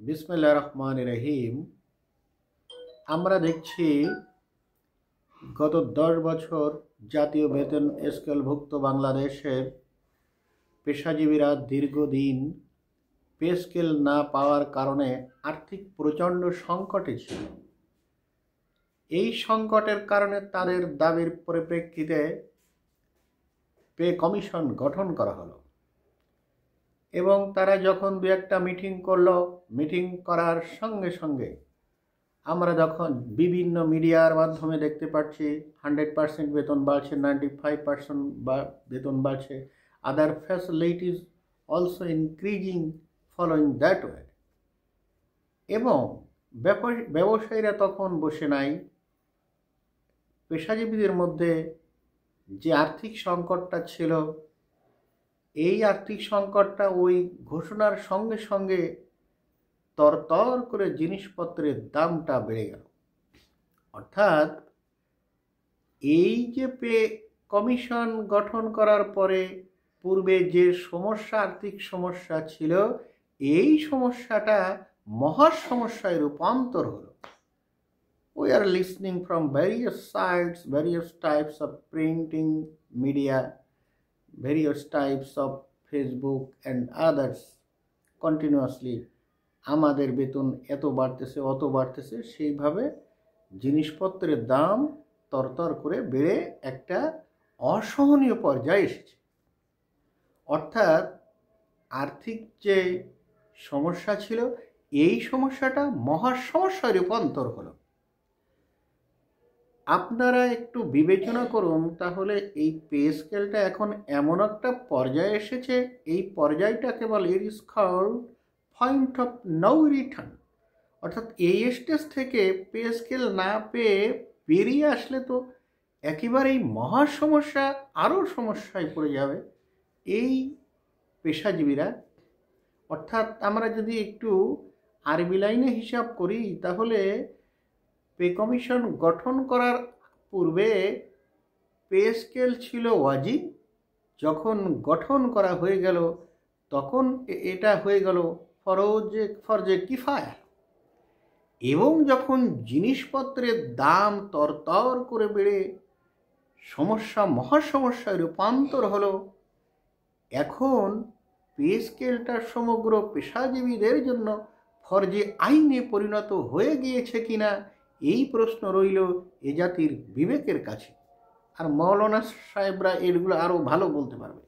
বিসমিল্লাহির রহমানির রহিম। আমরা দেখছি গত 10 বছর জাতীয় বেতন স্কেলভুক্ত বাংলাদেশের পেশাজীবীরা দীর্ঘদিন পে স্কেল না পাওয়ার কারণে আর্থিক প্রচণ্ড সংকটে ছিল। এই সংকটের কারণে তাদের দাবির পরিপ্রেক্ষিতে পে কমিশন গঠন করা হলো এবং তারা যখন দু একটা মিটিং করলো, মিটিং করার সঙ্গে সঙ্গে আমরা যখন বিভিন্ন মিডিয়ার মাধ্যমে দেখতে পাচ্ছি 100% বেতন বাড়ছে, 95% বেতন বাড়ছে, other facilities also increasing following that way. এবং ব্যবসায়ীরা তখন বসে নাই। পেশাজীবীদের মধ্যে যে আর্থিক সংকটটা ছিল, এই আর্থিক সংকটটা ওই ঘোষণার সঙ্গে সঙ্গে তরতর করে জিনিসপত্রের দামটা বেড়ে গেল। অর্থাৎ এই যে পে কমিশন গঠন করার পরে পূর্বে যে সমস্যা, আর্থিক সমস্যা ছিল, এই সমস্যাটা মহা সমস্যায় রূপান্তর হলো। We are listening from various sides, various types of printing media, various types of Facebook and others continuously আমাদের বেতন এত বাড়তেছে, অত বাড়তেছে, সেইভাবে জিনিসপত্রের দাম তরতর করে বেড়ে একটা অসহনীয় পর্যায়ে এসেছে। অর্থাৎ আর্থিক যে সমস্যা ছিল, এই সমস্যাটা মহা সমস্যায় রূপান্তর হলো। আপনারা একটু বিবেচনা করুন, তাহলে এই পে স্কেলটা এখন এমন একটা পর্যায়ে এসেছে, এই পর্যায়টাকে বলে it is called point of no return. অর্থাৎ এই স্টেজ থেকে পে স্কেল না পেয়ে বেরিয়ে আসলে তো একেবারেই মহা সমস্যা, আরও সমস্যায় পড়ে যাবে এই পেশাজীবীরা। অর্থাৎ আমরা যদি একটু আরবি লাইনে হিসাব করি, তাহলে পে কমিশন গঠন করার পূর্বে পে স্কেল ছিল ওয়াজিব, যখন গঠন করা হয়ে গেল তখন এটা হয়ে গেল ফরজে কিফায়া। এবং যখন জিনিসপত্রের দাম তরতর করে বেড়ে সমস্যা মহা সমস্যায় রূপান্তর হলো, এখন পে স্কেলটা সমগ্র পেশাজীবীদের জন্য ফরজে আইনে পরিণত হয়ে গিয়েছে কিনা, এই প্রশ্ন রইল এ জাতির বিবেকের কাছে। আর মৌলানা সাহেবরা এগুলো আরও ভালো বলতে পারবে।